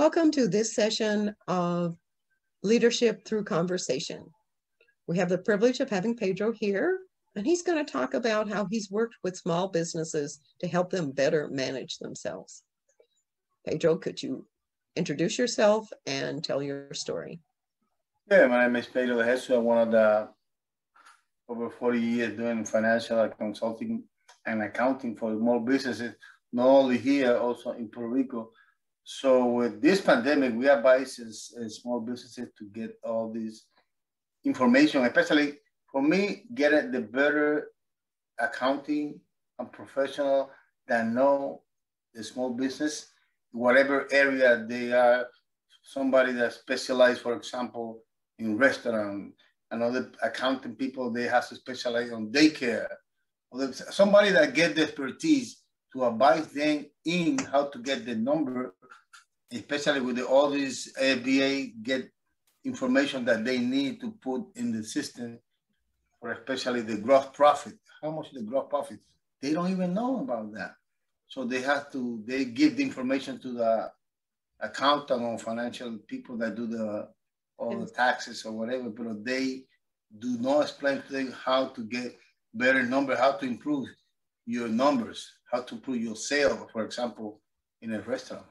Welcome to this session of Leadership Through Conversation. We have the privilege of having Pedro here, and he's going to talk about how he's worked with small businesses to help them better manage themselves. Pedro, could you introduce yourself and tell your story? Yeah, my name is Pedro de Jesus. I'm one of the over 40 years doing financial consulting and accounting for small businesses, not only here, also in Puerto Rico. So with this pandemic, we advise small businesses to get all this information, especially for me, getting the better accounting and professional that know the small business, whatever area they are, somebody that specializes, for example, in restaurant, another accounting people, they have to specialize on daycare. Somebody that get the expertise to advise them in how to get the number, especially with all these FBA, get information that they need to put in the system, or especially the gross profit. How much the gross profit? They don't even know about that. So they give the information to the accountant or financial people that do all the taxes or whatever, but they do not explain to them how to get better numbers, how to improve your numbers, how to improve your sales, for example, in a restaurant.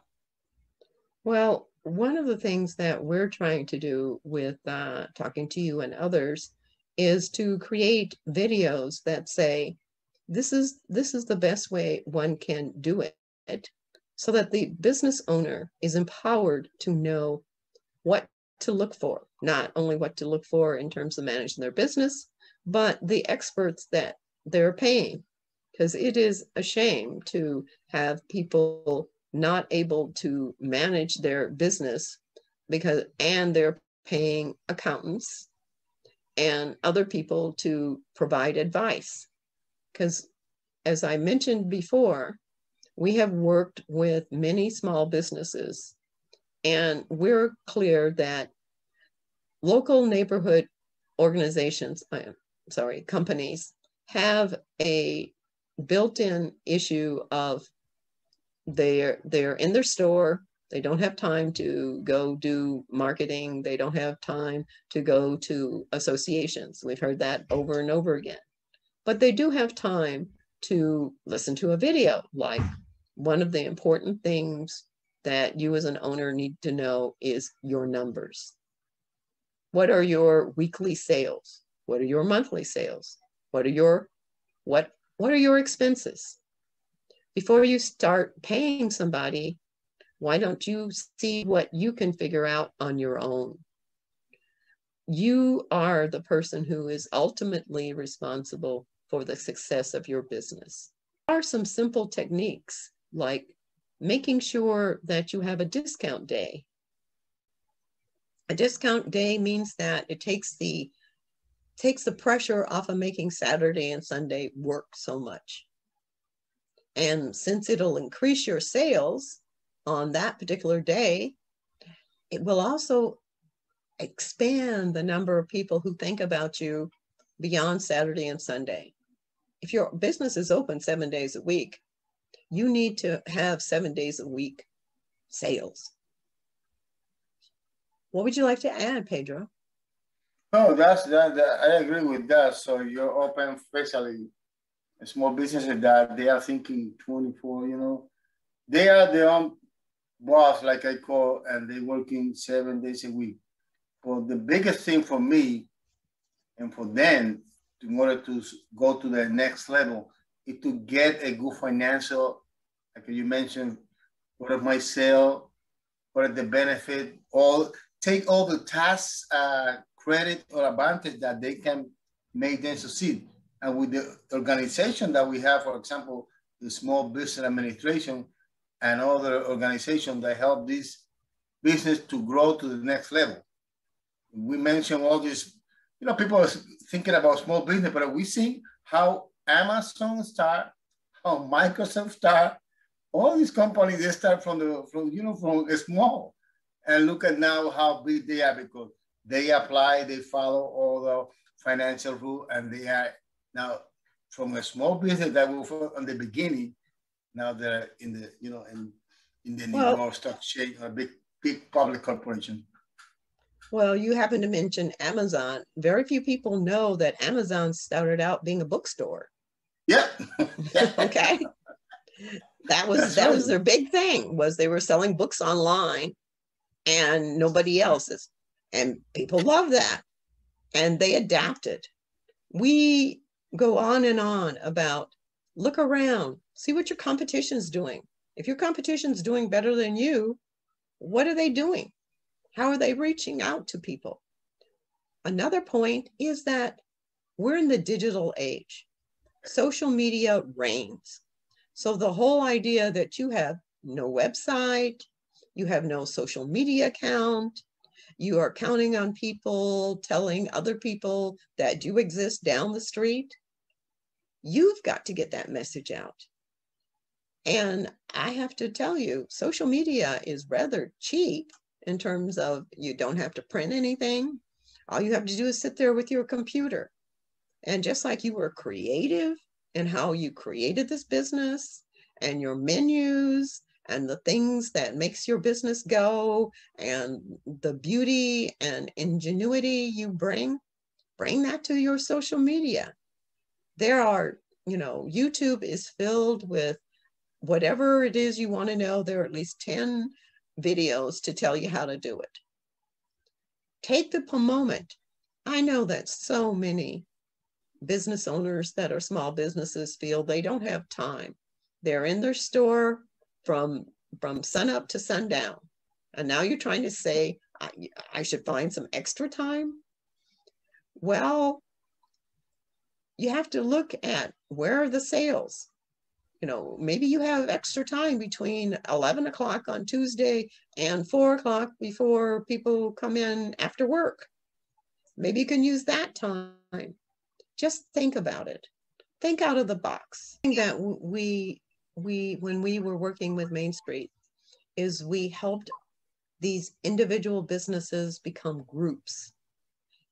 Well, one of the things that we're trying to do with talking to you and others is to create videos that say, this is the best way one can do it, so that the business owner is empowered to know what to look for, not only what to look for in terms of managing their business, but the experts that they're paying. Because it is a shame to have people not able to manage their business and they're paying accountants and other people to provide advice. Because as I mentioned before, we have worked with many small businesses, and we're clear that local neighborhood organizations, companies, have a built-in issue of they're in their store, they don't have time to go do marketing, they don't have time to go to associations. We've heard that over and over again. But they do have time to listen to a video. Like, one of the important things that you as an owner need to know is your numbers. What are your weekly sales? What are your monthly sales? What are your expenses? Before you start paying somebody, why don't you see what you can figure out on your own? You are the person who is ultimately responsible for the success of your business. There are some simple techniques, like making sure that you have a discount day. A discount day means that it takes the pressure off of making Saturday and Sunday work so much. And since it'll increase your sales on that particular day, it will also expand the number of people who think about you beyond Saturday and Sunday. If your business is open 7 days a week, you need to have 7 days a week sales. What would you like to add, Pedro? No, I agree with that. So you're open, especially small businesses that they are thinking 24, they are their own boss, like I call, and they're working 7 days a week. But the biggest thing for me and for them, in order to go to the next level, is to get a good financial, like you mentioned, what are my sale, what are the benefit, take all the tasks, credit or advantage that they can make them succeed. And with the organization that we have, for example, the Small Business Administration and other organizations that help this business to grow to the next level. We mentioned all this, people are thinking about small business, but we see how Amazon start, how Microsoft start, all these companies, they start from small, and look at now how big they are, because they apply, they follow all the financial rules, and they are now from a small business that was on the beginning. Now they're in the New York Stock Exchange, a big big public corporation. Well, you happen to mention Amazon. Very few people know that Amazon started out being a bookstore. Yeah. Okay. That was their big thing, was they were selling books online and nobody else's. And people love that. And they adapted. We go on and on about, look around, see what your competition's doing. If your competition's doing better than you, what are they doing? How are they reaching out to people? Another point is that we're in the digital age. Social media reigns. So the whole idea that you have no website, you have no social media account, you are counting on people telling other people that you exist down the street, you've got to get that message out. And I have to tell you, social media is rather cheap in terms of you don't have to print anything. All you have to do is sit there with your computer. And just like you were creative in how you created this business and your menus and the things that makes your business go and the beauty and ingenuity you bring that to your social media. There are, YouTube is filled with whatever it is you want to know. There are at least 10 videos to tell you how to do it. Take the moment. I know that so many business owners that are small businesses feel they don't have time. They're in their store from sunup to sundown. And now you're trying to say, I should find some extra time? Well, you have to look at where are the sales. Maybe you have extra time between 11 o'clock on Tuesday and 4 o'clock before people come in after work. Maybe you can use that time. Just think about it. Think out of the box. The thing that we when we were working with Main Street is we helped these individual businesses become groups.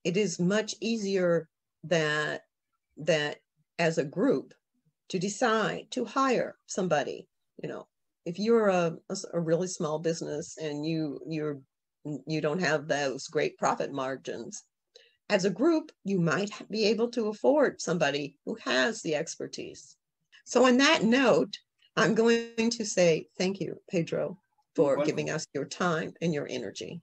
It is much easier that as a group to decide to hire somebody. If you're a really small business and you don't have those great profit margins, as a group, you might be able to afford somebody who has the expertise. So on that note, I'm going to say thank you, Pedro, for giving us your time and your energy.